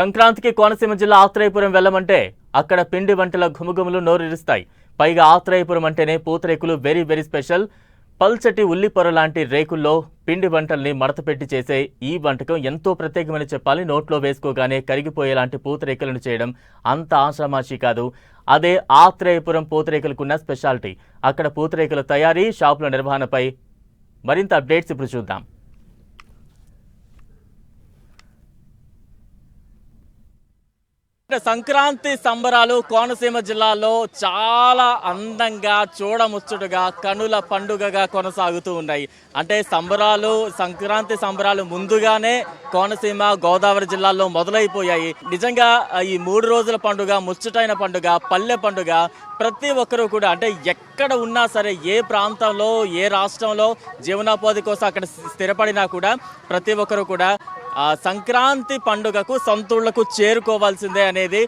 సంక్రాంతికి కోనసీమ జిల్లా ఆత్రేయపురం వెళ్లమంటే అక్కడ పిండి వంటల ఘుమఘుమలు నోరూరిస్తాయి. పైగా ఆత్రేయపురం అంటేనే పూతరేకులు వెరీ వెరీ స్పెషల్. పల్చటి ఉల్లిపొర లాంటి రేకుల్లో పిండి వంటల్ని మడతపెట్టి చేసే ఈ వంటకం ఎంతో ప్రత్యేకమని చెప్పాలి. నోట్లో వేసుకోగానే కరిగిపోయేలాంటి పూతరేకులను చేయడం అంత ఆషామాషీ కాదు. అదే ఆత్రేయపురం పూతరేకులకున్న స్పెషాలిటీ. అక్కడ పూతరేకుల తయారీ, షాపుల నిర్వహణపై మరింత అప్డేట్స్ ఇప్పుడు చూద్దాం. సంక్రాంతి సంబరాలు కోనసీమ జిల్లాలో చాలా అందంగా, చూడముచ్చటగా, కనుల పండుగగా కొనసాగుతూ ఉన్నాయి. అంటే సంక్రాంతి సంబరాలు ముందుగానే కోనసీమ, గోదావరి జిల్లాల్లో మొదలైపోయాయి. నిజంగా ఈ 3 రోజుల పండుగ ముచ్చటైన పండుగ, పల్లె పండుగ. ప్రతి ఒక్కరూ కూడా అంటే ఎక్కడ ఉన్నా సరే, ఏ ప్రాంతంలో, ఏ రాష్ట్రంలో జీవనోపాధి కోసం అక్కడ స్థిరపడినా కూడా ప్రతి ఒక్కరూ కూడా సంక్రాంతి పండుగకు సొంతూళ్లకు చేరుకోవాల్సిందే అనేది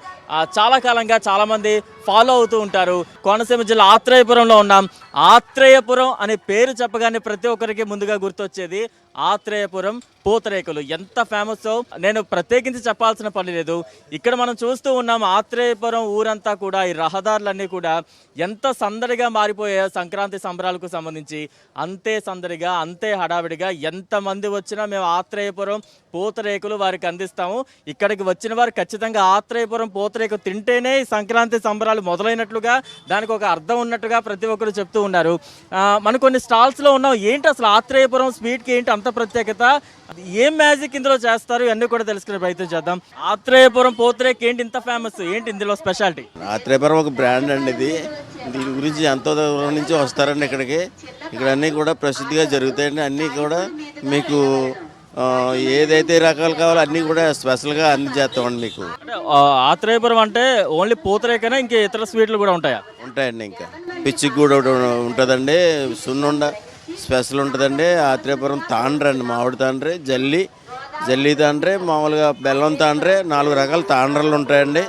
చాలా కాలంగా చాలామంది ఫాలో అవుతూ ఉంటారు. కోనసీమ జిల్లా ఆత్రేయపురంలో ఉన్నాం. ఆత్రేయపురం అనే పేరు చెప్పగానే ప్రతి ఒక్కరికి ముందుగా గుర్తొచ్చేది ఆత్రేయపురం పూతరేకులు. ఎంత ఫేమస్సో నేను ప్రత్యేకించి చెప్పాల్సిన పని లేదు. ఇక్కడ మనం చూస్తూ ఉన్నాం ఆత్రేయపురం ఊరంతా కూడా, ఈ రహదారులన్నీ కూడా ఎంత సందడిగా మారిపోయాయో సంక్రాంతి సంబరాలకు సంబంధించి. అంతే సందడిగా, అంతే హడావిడిగా ఎంతమంది వచ్చినా మేము ఆత్రేయపురం పూతరేకులు వారికి అందిస్తాము. ఇక్కడికి వచ్చిన వారు ఖచ్చితంగా ఆత్రేయపురం పూతరేకు తింటేనే సంక్రాంతి సంబరాలు మొదలైనట్లుగా, దానికి ఒక అర్థం ఉన్నట్టుగా ప్రతి ఒక్కరు చెప్తూ ఉన్నారు. మనం కొన్ని స్టాల్స్లో ఉన్నాం. ఏంటి అసలు ఆత్రేయపురం స్వీట్కి ఏంటి అంత ప్రత్యేకత, ఏం మ్యాజిక్ ఇందులో చేస్తారు ఇవన్నీ కూడా తెలుసుకునే ప్రయత్నం చేద్దాం. ఆత్రేయపురం పూతరేకు ఏంటి ఇంత ఫేమస్, ఏంటి ఇందులో స్పెషాలిటీ? ఆత్రేయపురం ఒక బ్రాండ్ అండి. దీని గురించి ఎంతో దూరం నుంచి వస్తారండి ఇక్కడికి. ఇక్కడ అన్నీ కూడా ప్రసిద్ధిగా జరుగుతాయండి. అన్నీ కూడా మీకు ఏదైతే రకాలు కావాలో అన్నీ కూడా స్పెషల్గా అన్ని చేస్తామండి. మీకు ఆత్రేయపురం అంటే ఓన్లీ పూతరేకైనా ఇంకా ఇతర స్వీట్లు కూడా ఉంటాయా? ఉంటాయండి. ఇంకా పిచ్చికి కూడా ఉంటుందండి. సున్నుండ స్పెషల్ ఉంటుందండి. ఆత్రేయపురం తాండ్ర అండి, మామిడి తాండ్రి, జల్లి తాండ్రి, మామూలుగా బెల్లం తాండ్రి, 4 రకాల తాండ్రలు ఉంటాయండి.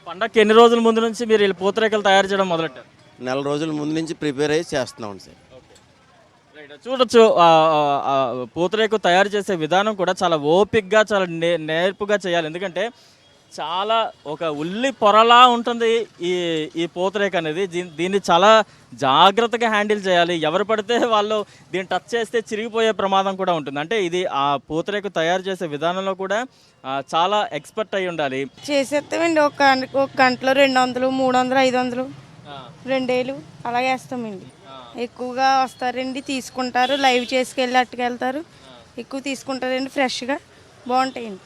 పండగకి ఎన్ని రోజుల ముందు నుంచి మీరు ఈ పూతరేకలు తయారు చేయడం మొదలెట్టారు? 4 రోజుల ముందు నుంచి ప్రిపేర్ అయ్యి చేస్తున్నాం సార్. చూడొచ్చు, పూతరేకు తయారు చేసే విధానం కూడా చాలా ఓపిక్గా, చాలా నేర్పుగా చేయాలి. ఎందుకంటే చాలా ఒక ఉల్లి పొరలా ఉంటుంది ఈ పూతరేకు అనేది. దీన్ని చాలా జాగ్రత్తగా హ్యాండిల్ చేయాలి. ఎవరు పడితే వాళ్ళు దీన్ని టచ్ చేస్తే చిరిగిపోయే ప్రమాదం కూడా ఉంటుంది. అంటే ఇది ఆ పూతరేకు తయారు చేసే విధానంలో కూడా చాలా ఎక్స్పర్ట్ అయి ఉండాలి. చేసేస్తామండి. ఒక గంటలో 200, 300, 500, 2 వేలు అలా వేస్తామండి. ఎక్కువగా వస్తారండి, తీసుకుంటారు, లైవ్ చేసుకెళ్ళి అట్టుకెళ్తారు. ఎక్కువ తీసుకుంటారండి, ఫ్రెష్గా బాగుంటాయండి.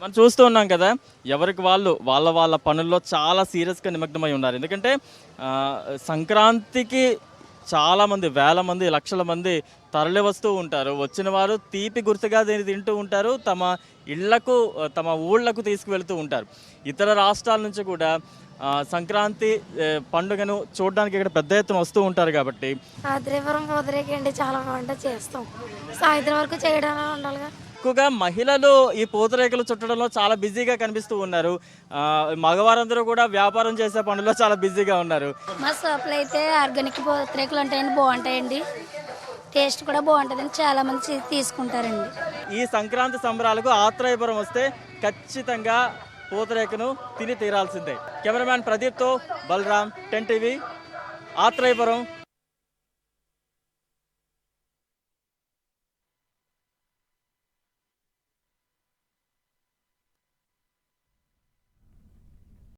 మనం చూస్తూ ఉన్నాం కదా, ఎవరికి వాళ్ళ పనుల్లో చాలా సీరియస్గా నిమగ్నమై ఉన్నారు. ఎందుకంటే సంక్రాంతికి చాలామంది, వేల మంది, లక్షల మంది తరలి వస్తూ ఉంటారు. వచ్చిన వారు తీపి గుర్తుగా దీన్ని తింటూ ఉంటారు. తమ ఇళ్లకు, తమ ఊళ్ళకు తీసుకువెళ్తూ ఉంటారు. ఇతర రాష్ట్రాల నుంచి కూడా సంక్రాంతి పండుగను చూడడానికి ఇక్కడ పెద్ద ఎత్తున వస్తూ ఉంటారు. కాబట్టి ఆత్రేయపురం పూతరేకండి చాలా బాగుంటుంది, చేస్తాం. సాయంత్రం వరకు చేయడం ఉండాలిగా. ఎక్కువగా మహిళలు ఈ పూతరేకులు చుట్టడంలో చాలా బిజీగా కనిపిస్తూ ఉన్నారు. మగవారందరూ కూడా వ్యాపారం చేసే పనుల్లో చాలా బిజీగా ఉన్నారు. మా షాప్లో అయితే ఆర్గానిక్ పూతరేకులు ఉంటాయండి, బాగుంటాయండి. టేస్ట్ కూడా బాగుంటుందండి, చాలా మంది తీసుకుంటారండి. ఈ సంక్రాంతి సంబరాలకు ఆత్రేయపురం వస్తే ఖచ్చితంగా పూతరేకును తిని తీరాల్సిందే. కెమెరామ్యాన్ ప్రదీప్తో బలరాం, 10 టీవీ, ఆత్రేయపురం.